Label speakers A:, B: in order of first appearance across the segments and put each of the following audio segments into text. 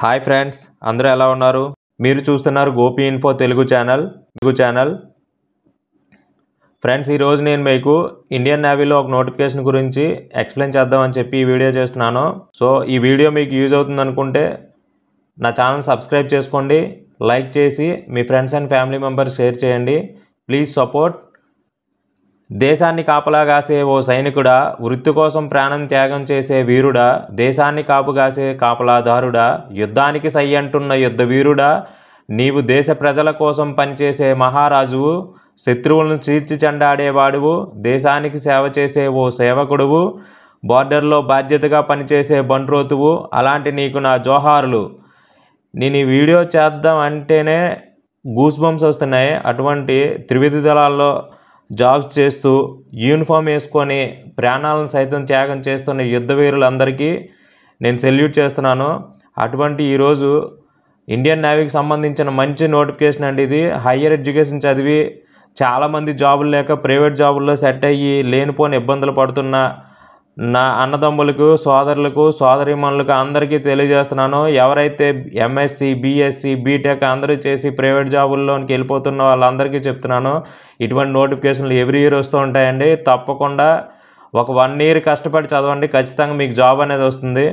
A: Hi friends, అందరూ ఎలా ఉన్నారు? మీరు చూస్తున్నారు Gopi info Telugu channel. Friends, ఈరోజు నేను మీకు ఇండియన్ నేవీలో ఒక నోటిఫికేషన్ గురించి ఎక్స్ప్లెయిన్ చేద్దామని చెప్పి ఈ వీడియో చేస్తున్నాను. సో ఈ వీడియో మీకు యూజ్ అవుతుంది అనుకుంటే నా ఛానల్ సబ్స్క్రైబ్ చేసుకోండి, లైక్ చేసి మీ friends and family members share చేయండి. Please support. దేశాన్ని కాపలాగాసే ఓ సైనికుడా, వృత్తి కోసం ప్రాణం త్యాగం చేసే వీరుడా, దేశాన్ని కాపుగాసే కాపలాదారుడా, యుద్ధానికి సై అంటున్న యుద్ధ వీరుడా, నీవు దేశ ప్రజల కోసం పనిచేసే మహారాజువు, శత్రువులను చీల్చి చెండాడేవాడువు, దేశానికి సేవ చేసే ఓ సేవకుడువు, బార్డర్లో బాధ్యతగా పనిచేసే బంట్రోతువు, అలాంటి నీకు నా జోహారులు. నేను ఈ వీడియో చేద్దాం అంటేనే గూస్ బంప్స్ వస్తున్నాయి. అటువంటి త్రివిధ దళాల్లో జాబ్స్ చేస్తూ యూనిఫామ్ వేసుకొని ప్రాణాలను సైతం త్యాగం చేస్తున్న యుద్ధ వీరులందరికీ నేను సెల్యూట్ చేస్తున్నాను. అటువంటి ఈరోజు ఇండియన్ నేవీకి సంబంధించిన మంచి నోటిఫికేషన్ అండి ఇది. హయ్యర్ ఎడ్యుకేషన్ చదివి చాలామంది జాబులు లేక ప్రైవేట్ జాబుల్లో సెట్ అయ్యి లేనిపోని ఇబ్బందులు పడుతున్న నా అన్నదమ్ములకు, సోదరులకు, సోదరీమణులకు అందరికీ తెలియజేస్తున్నాను. ఎవరైతే ఎంఎస్సి, బిఎస్సి, బీటెక్ అందరూ చేసి ప్రైవేట్ జాబుల్లోనికి వెళ్ళిపోతున్న వాళ్ళందరికీ చెప్తున్నాను, ఇటువంటి నోటిఫికేషన్లు ఎవ్రీ ఇయర్ వస్తూ ఉంటాయండి. తప్పకుండా ఒక 1 year కష్టపడి చదవండి, ఖచ్చితంగా మీకు జాబ్ అనేది వస్తుంది.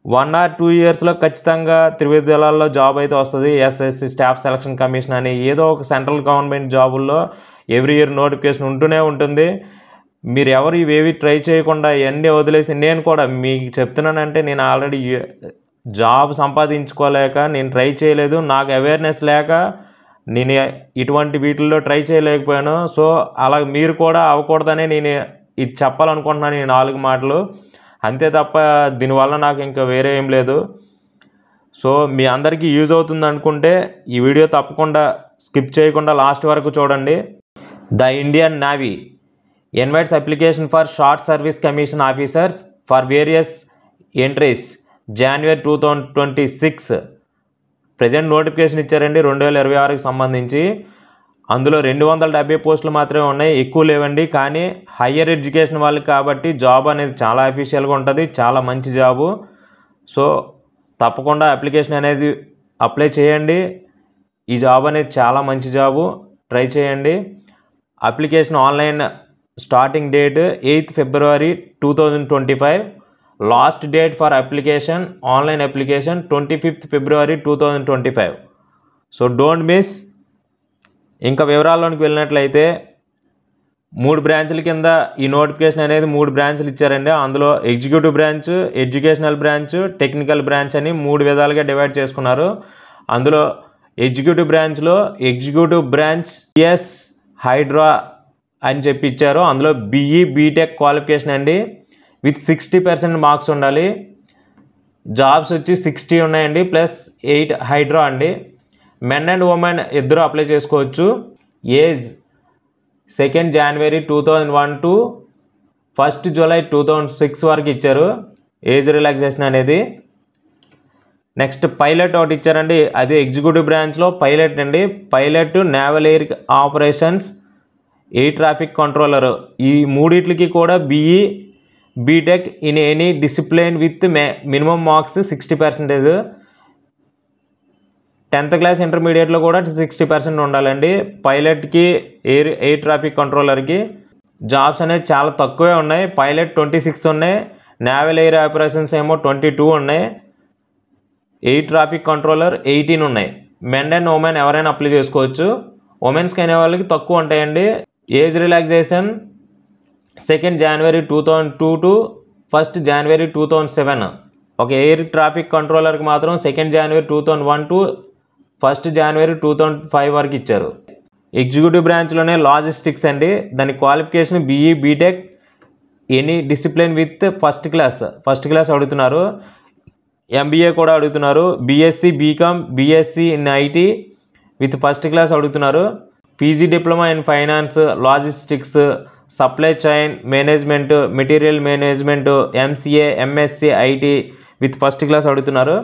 A: 1 or 2 yearsలో ఖచ్చితంగా త్రివిధ దళాల్లో జాబ్ అయితే వస్తుంది. ఎస్ఎస్సి, స్టాఫ్ సెలక్షన్ కమిషన్ అని ఏదో ఒక సెంట్రల్ గవర్నమెంట్ జాబుల్లో ఎవ్రీ ఇయర్ నోటిఫికేషన్ ఉంటూనే ఉంటుంది. మీరు ఎవరు ఇవేవి ట్రై చేయకుండా ఇవన్నీ వదిలేసి, నేను కూడా మీకు చెప్తున్నానంటే నేను ఆల్రెడీ జాబ్ సంపాదించుకోలేక నేను ట్రై చేయలేదు, నాకు అవేర్నెస్ లేక నేను ఇటువంటి వీటిల్లో ట్రై చేయలేకపోయాను. సో అలా మీరు కూడా అవ్వకూడదనే నేను ఇది చెప్పాలనుకుంటున్నాను, ఈ 4 మాటలు అంతే తప్ప దీనివల్ల నాకు ఇంకా వేరే ఏం లేదు. సో మీ అందరికీ యూజ్ అవుతుంది అనుకుంటే ఈ వీడియో తప్పకుండా స్కిప్ చేయకుండా లాస్ట్ వరకు చూడండి. The Indian navy invites application for short service commission officers for various entries January 2026. Present notification ఇచ్చారండి 2026కి సంబంధించి. అందులో 270 పోస్టులు మాత్రమే ఉన్నాయి, ఎక్కువ లేవండి. కానీ హయ్యర్ ఎడ్యుకేషన్ వాళ్ళకి కాబట్టి జాబ్ అనేది చాలా అఫీషియల్గా ఉంటుంది, చాలా మంచి జాబు. సో తప్పకుండా అప్లికేషన్ అనేది అప్లై చేయండి. ఈ జాబ్ అనేది చాలా మంచి జాబు, ట్రై చేయండి. Application online starting date 8th February 2025. Last date for application, online application 25th February 2025. So don't miss. ఇంకా వివరాల్లోనికి వెళ్ళినట్లయితే 3 బ్రాంచ్ల కింద ఈ నోటిఫికేషన్ అనేది 3 బ్రాంచ్లు ఇచ్చారండి. అందులో executive branch, educational branch, technical branch అని 3 విధాలుగా డివైడ్ చేసుకున్నారు. అందులో ఎగ్జిక్యూటివ్ బ్రాంచ్లో ఎగ్జిక్యూటివ్ బ్రాంచ్ ఎస్ హైడ్రా అని చెప్పి ఇచ్చారు. అందులో బీఈ, బీటెక్ క్వాలిఫికేషన్ అండి, విత్ 60% మార్క్స్ ఉండాలి. జాబ్స్ వచ్చి 60 ఉన్నాయండి, ప్లస్ 8 హైడ్రా అండి. మెన్ అండ్ ఉమెన్ ఇద్దరు అప్లై చేసుకోవచ్చు. Age 2nd January 2001 to 1st July 2006 వరకు ఇచ్చారు ఏజ్ రిలాక్సేషన్ అనేది. నెక్స్ట్ పైలట్ ఒకటి ఇచ్చారండి, అది ఎగ్జిక్యూటివ్ బ్రాంచ్లో పైలట్ అండి. Pilot, naval air operations, air traffic controller, ఈ మూడిట్లకి కూడా BE, BTech in any discipline with minimum marks 60%. 10th class ఇంటర్మీడియట్లో కూడా 60% ఉండాలండి. పైలట్కి, ఎయిర్ ట్రాఫిక్ కంట్రోలర్కి జాబ్స్ అనేది చాలా తక్కువే ఉన్నాయి. పైలట్ 26 ఉన్నాయి, నేవల్ ఎయిర్ ఆపరేషన్స్ ఏమో 22 ఉన్నాయి, ఎయిర్ ట్రాఫిక్ కంట్రోలర్ 18 ఉన్నాయి. మెన్ అండ్ ఉమెన్ ఎవరైనా అప్లై చేసుకోవచ్చు. ఉమెన్స్కి అనే వాళ్ళకి తక్కువ ఉంటాయండి. Age relaxation 2nd January 2002 to 1st January 2007. ఒక ఎయిర్ ట్రాఫిక్ కంట్రోలర్కి మాత్రం 2nd January 2001 to 1st January 2005 వరకు ఇచ్చారు. ఎగ్జిక్యూటివ్ బ్రాంచ్లోనే లాజిస్టిక్స్ అండి, దాని qualification BE, BTech any discipline with first class అడుగుతున్నారు. ఎంబీఏ కూడా అడుగుతున్నారు. BSc, BCom, BSc in IT with first class అడుగుతున్నారు. PG diploma in finance, logistics, supply chain management, material management, MCA, MSc IT with first class అడుగుతున్నారు.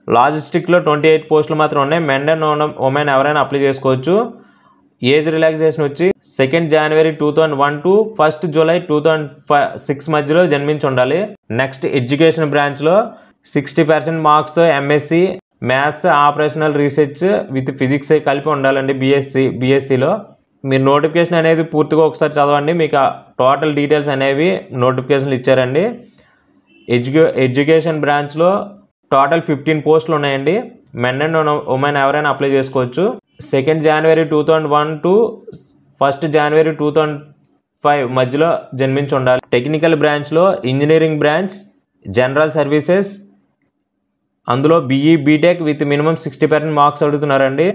A: లాజిస్టిక్లో 28 పోస్టులు మాత్రం ఉన్నాయి. Men and women ఎవరైనా అప్లై చేసుకోవచ్చు. ఏజ్ రిలాక్సేషన్ వచ్చి 2nd January 2001 to 1st July 2006 మధ్యలో జన్మించి ఉండాలి. నెక్స్ట్ ఎడ్యుకేషన్ బ్రాంచ్లో 60% మార్క్స్తో MSc maths operational research with physics కలిపి ఉండాలండి బీఎస్సీలో. మీరు నోటిఫికేషన్ అనేది పూర్తిగా ఒకసారి చదవండి, మీకు టోటల్ డీటెయిల్స్ అనేవి నోటిఫికేషన్లు ఇచ్చారండి. ఎడ్యుకేషన్ బ్రాంచ్లో టోటల్ 15 పోస్టులు ఉన్నాయండి. మెన్ అండ్ ఉమెన్ ఎవరైనా అప్లై చేసుకోవచ్చు. 2 జనవరి 2001 to 1 జనవరి 2005 మధ్యలో జన్మించి ఉండాలి. టెక్నికల్ బ్రాంచ్లో ఇంజనీరింగ్ బ్రాంచ్, జనరల్ సర్వీసెస్, అందులో BE BTech with minimum 60% marks అడుగుతున్నారండి.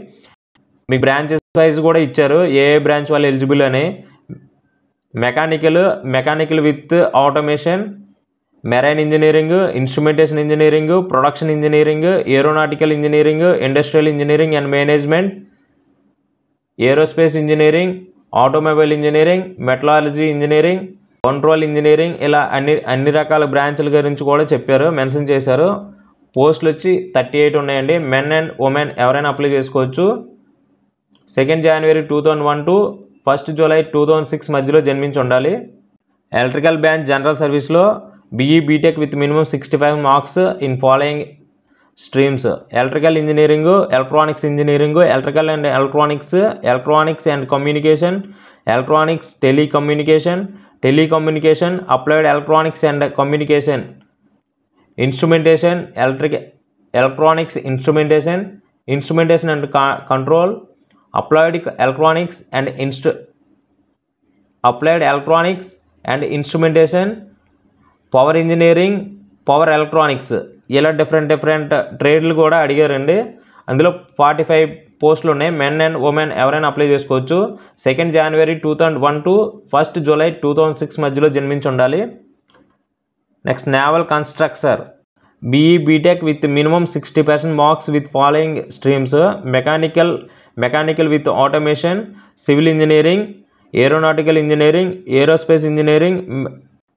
A: మీకు బ్రాంచెస్ వైజ్ కూడా ఇచ్చారు ఏ బ్రాంచ్ వాళ్ళు ఎలిజిబుల్ అని. Mechanical with automation, marine engineering, instrumentation engineering, production engineering, aeronautical engineering, industrial engineering and management, aerospace engineering, automobile engineering, metallurgy engineering, control engineering, ఇలా అన్ని రకాల బ్రాంచ్ల గురించి కూడా చెప్పారు, మెన్షన్ చేశారు. పోస్టులు వచ్చి 38 ఉన్నాయండి. మెన్ అండ్ ఉమెన్ ఎవరైనా అప్లై చేసుకోవచ్చు. 2 జనవరి 2001 to 1 జూలై 2006 మధ్యలో జన్మించి ఉండాలి. ఎలక్ట్రికల్ బ్రాంచ్ జనరల్ సర్వీస్లో BE BTech with minimum 65 marks in following streams: electrical engineering, electronics engineering, electrical and electronics and communication, electronics telecommunication, applied electronics and communication, instrumentation, electronics instrumentation and control, applied electronics and instrumentation, power engineering, power electronics, ఇలా different ట్రేడ్లు కూడా అడిగారండి. అందులో 45 పోస్టులు ఉన్నాయి. Men and women ఎవరైనా apply చేసుకోవచ్చు. 2 January 2001 to 1 July 2006 మధ్యలో జన్మించి ఉండాలి. Next naval constructor, BE BTech with minimum 60% marks with following streams: mechanical with automation, civil engineering, aeronautical engineering, aerospace engineering,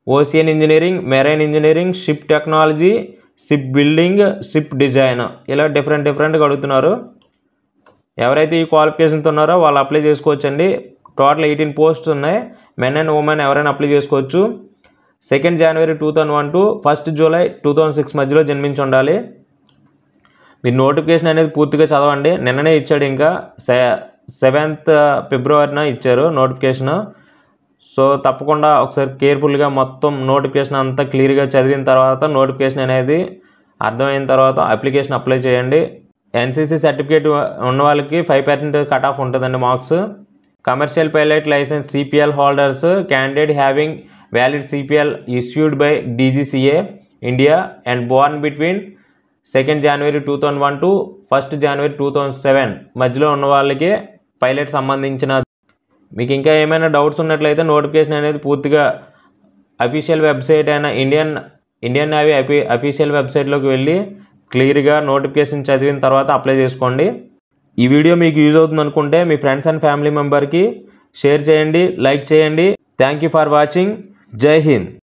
A: ocean engineering, marine engineering, ship technology, ship building, ship design, ఇలా డిఫరెంట్గా అడుగుతున్నారు. ఎవరైతే ఈ క్వాలిఫికేషన్తో ఉన్నారో వాళ్ళు అప్లై చేసుకోవచ్చండి. Total 18 posts ఉన్నాయి. Men and women ఎవరైనా అప్లై చేసుకోవచ్చు. 2 జనవరి 2001 to 1 జూలై 2006 మధ్యలో జన్మించి ఉండాలి. మీరు నోటిఫికేషన్ అనేది పూర్తిగా చదవండి. నిన్ననే ఇచ్చాడు, ఇంకా 7th ఫిబ్రవరిన ఇచ్చారు నోటిఫికేషన్. సో తప్పకుండా ఒకసారి కేర్ఫుల్గా మొత్తం నోటిఫికేషన్ అంతా క్లియర్గా చదివిన తర్వాత, నోటిఫికేషన్ అనేది అర్థమైన తర్వాత అప్లికేషన్ అప్లై చేయండి. ఎన్సీసీ సర్టిఫికేట్ ఉన్న వాళ్ళకి 5% కట్ ఆఫ్ ఉంటుందండి marks. Commercial pilot licence CPL holders, candidate having valid CPL issued by DGCA India and born between 2 January 2001 to 1 January 2007 మధ్యలో ఉన్న వాళ్ళకి పైలట్ సంబంధించిన. మీకు ఇంకా ఏమైనా డౌట్స్ ఉన్నట్లయితే నోటిఫికేషన్ అనేది పూర్తిగా అఫీషియల్ వెబ్సైట్ అయిన ఇండియన్ నేవీ అఫీషియల్ వెబ్సైట్లోకి వెళ్ళి క్లియర్గా నోటిఫికేషన్ చదివిన తర్వాత అప్లై చేసుకోండి. ఈ వీడియో మీకు యూజ్ అవుతుంది అనుకుంటే మీ ఫ్రెండ్స్ అండ్ ఫ్యామిలీ మెంబర్కి షేర్ చేయండి, లైక్ చేయండి. Thank you for watching. జై హింద్.